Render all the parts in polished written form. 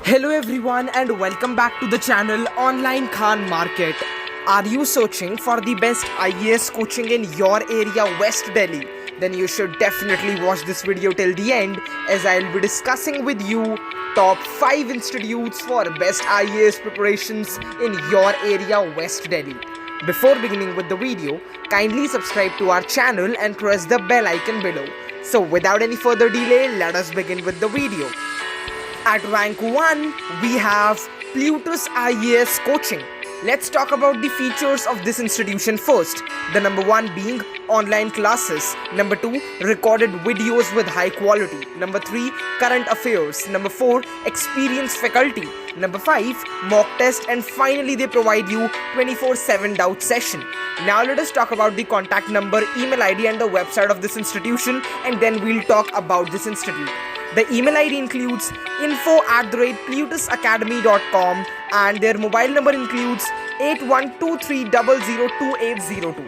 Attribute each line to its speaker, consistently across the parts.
Speaker 1: Hello everyone and welcome back to the channel Online Khan Market. Are you searching for the best IAS coaching in your area, West Delhi? Then you should definitely watch this video till the end, as I'll be discussing with you top 5 institutes for best IAS preparations in your area, West Delhi. Before beginning with the video, kindly subscribe to our channel and press the bell icon below. So without any further delay, let us begin with the video. At rank 1, we have Plutus IAS Coaching. Let's talk about the features of this institution first. The number 1 being online classes. Number 2, recorded videos with high quality. Number 3, current affairs. Number 4, experienced faculty. Number 5, mock test. And finally, they provide you 24/7 doubt session. Now let us talk about the contact number, email ID and the website of this institution, and then we'll talk about this institute. The email ID includes info@plutusacademy.com and their mobile number includes 8123002802.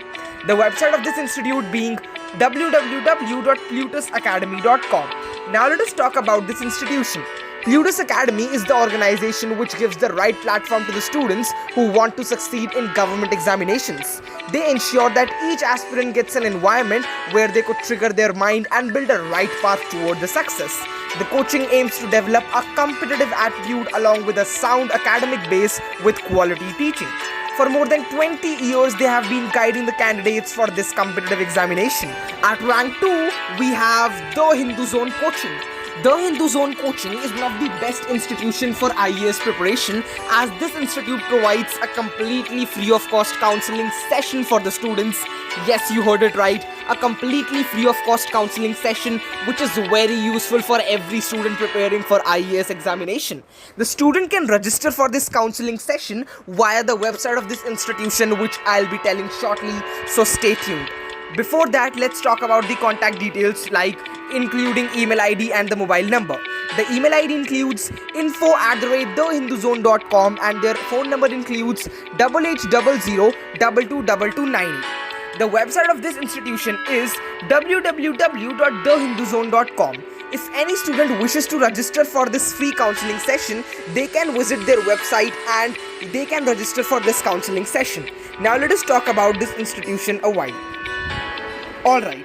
Speaker 1: The website of this institute being www.plutusacademy.com. Now let us talk about this institution. Plutus Academy is the organization which gives the right platform to the students who want to succeed in government examinations. They ensure that each aspirant gets an environment where they could trigger their mind and build a right path toward the success. The coaching aims to develop a competitive attitude along with a sound academic base with quality teaching. For more than 20 years, they have been guiding the candidates for this competitive examination. At rank 2, we have The Hindu Zone Coaching. The Hindu Zone Coaching is one of the best institutions for IAS preparation, as this institute provides a completely free of cost counseling session for the students. Yes, you heard it right, a completely free of cost counseling session which is very useful for every student preparing for IAS examination. The student can register for this counseling session via the website of this institution, which I'll be telling shortly, so stay tuned. Before that, let's talk about the contact details, like including email ID and the mobile number. The email ID includes info@thehinduzone.com and their phone number includes 8800222298. The website of this institution is www.thehinduzone.com. If any student wishes to register for this free counseling session, they can visit their website and they can register for this counseling session. Now let us talk about this institution a while. Alright.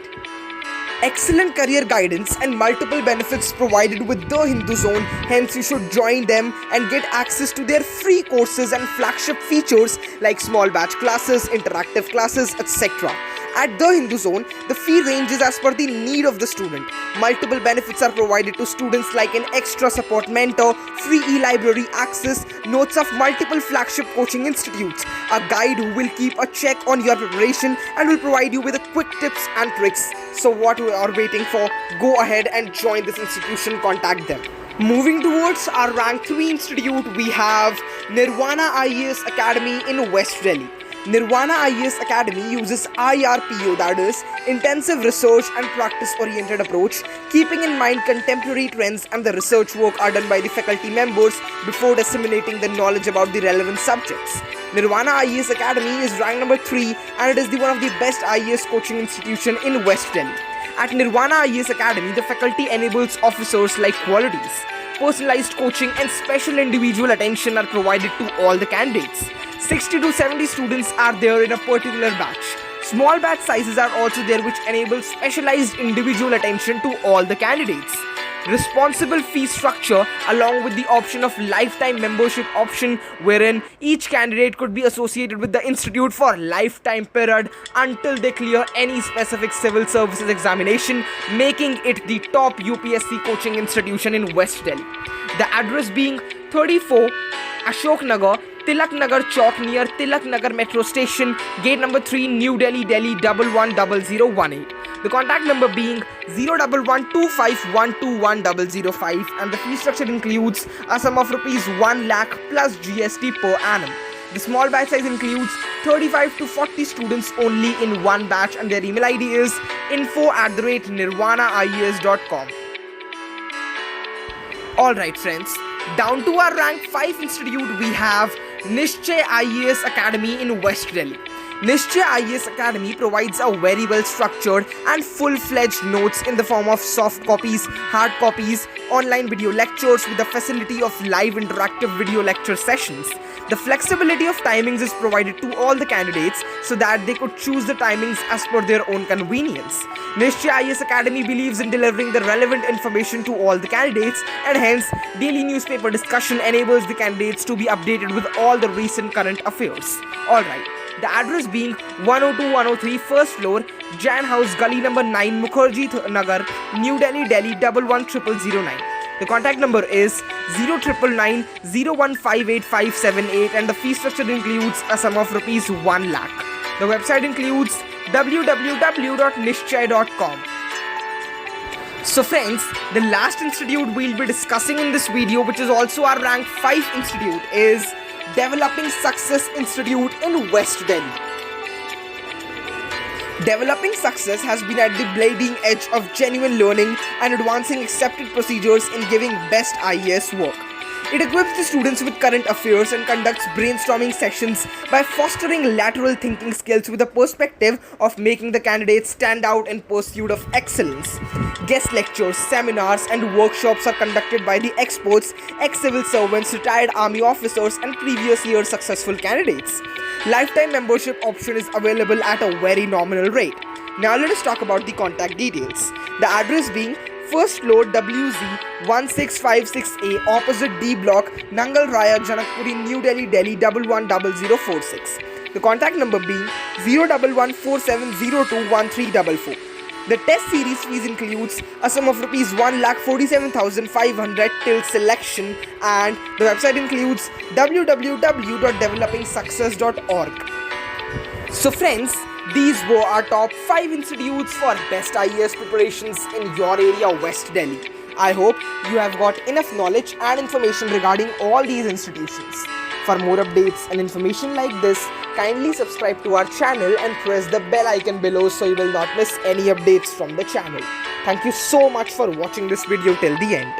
Speaker 1: Excellent career guidance and multiple benefits provided with The Hindu Zone, hence you should join them and get access to their free courses and flagship features like small batch classes, interactive classes, etc. At The Hindu Zone, the fee ranges as per the need of the student. Multiple benefits are provided to students like an extra support mentor, free e-library access, notes of multiple flagship coaching institutes, a guide who will keep a check on your preparation and will provide you with quick tips and tricks. So what we are waiting for? Go ahead and join this institution, contact them. Moving towards our rank 3 institute, we have Nirvana IAS Academy in West Delhi. Nirvana IAS Academy uses IRPO, that is, intensive research and practice-oriented approach, keeping in mind contemporary trends, and the research work are done by the faculty members before disseminating the knowledge about the relevant subjects. Nirvana IAS Academy is ranked number 3 and it is one of the best IAS coaching institution in West Delhi. At Nirvana IAS Academy, the faculty enables officers like qualities. Personalized coaching and special individual attention are provided to all the candidates. 60 to 70 students are there in a particular batch. Small batch sizes are also there which enable specialized individual attention to all the candidates. Responsible fee structure along with the option of lifetime membership option, wherein each candidate could be associated with the institute for lifetime period until they clear any specific civil services examination, making it the top UPSC coaching institution in West Delhi. The address being 34 Ashok Nagar, Tilak Nagar Chowk near Tilak Nagar Metro Station, Gate number 3, New Delhi, Delhi 110018. The contact number being 01125121005 and the fee structure includes a sum of rupees 1 lakh plus GST per annum. The small batch size includes 35 to 40 students only in one batch and their email ID is info@nirvanaias.com. Alright friends, down to our rank 5 institute we have Nishchay IAS Academy in West Delhi. Nischay IAS Academy provides a very well structured and full-fledged notes in the form of soft copies, hard copies, online video lectures with the facility of live interactive video lecture sessions. The flexibility of timings is provided to all the candidates so that they could choose the timings as per their own convenience. Nischay IAS Academy believes in delivering the relevant information to all the candidates, and hence daily newspaper discussion enables the candidates to be updated with all the recent current affairs. Alright. The address being 102-103 first floor, Jain House, Gully number 9, Mukherjee Nagar, New Delhi, Delhi 110009. The contact number is 0999 0158 and the fee structure includes a sum of rupees 1 lakh. The website includes www.nischay.com. So friends, the last institute we'll be discussing in this video, which is also our rank 5 institute, is Developing Success Institute in West Delhi. Developing Success has been at the bleeding edge of genuine learning and advancing accepted procedures in giving best IAS work. It equips the students with current affairs and conducts brainstorming sessions by fostering lateral thinking skills with the perspective of making the candidates stand out in pursuit of excellence. Guest lectures, seminars, and workshops are conducted by the experts, ex-civil servants, retired army officers, and previous year successful candidates. Lifetime membership option is available at a very nominal rate. Now let us talk about the contact details. The address being first floor WZ 1656A opposite D block, Nangal Raya, Janakpuri, New Delhi, Delhi 110046. The contact number being 01147021344. The test series fees includes a sum of rupees 1,47,500 till selection, and the website includes www.developingsuccess.org. So friends, these were our top 5 institutes for best IAS preparations in your area, West Delhi. I hope you have got enough knowledge and information regarding all these institutions. For more updates and information like this, kindly subscribe to our channel and press the bell icon below so you will not miss any updates from the channel. Thank you so much for watching this video till the end.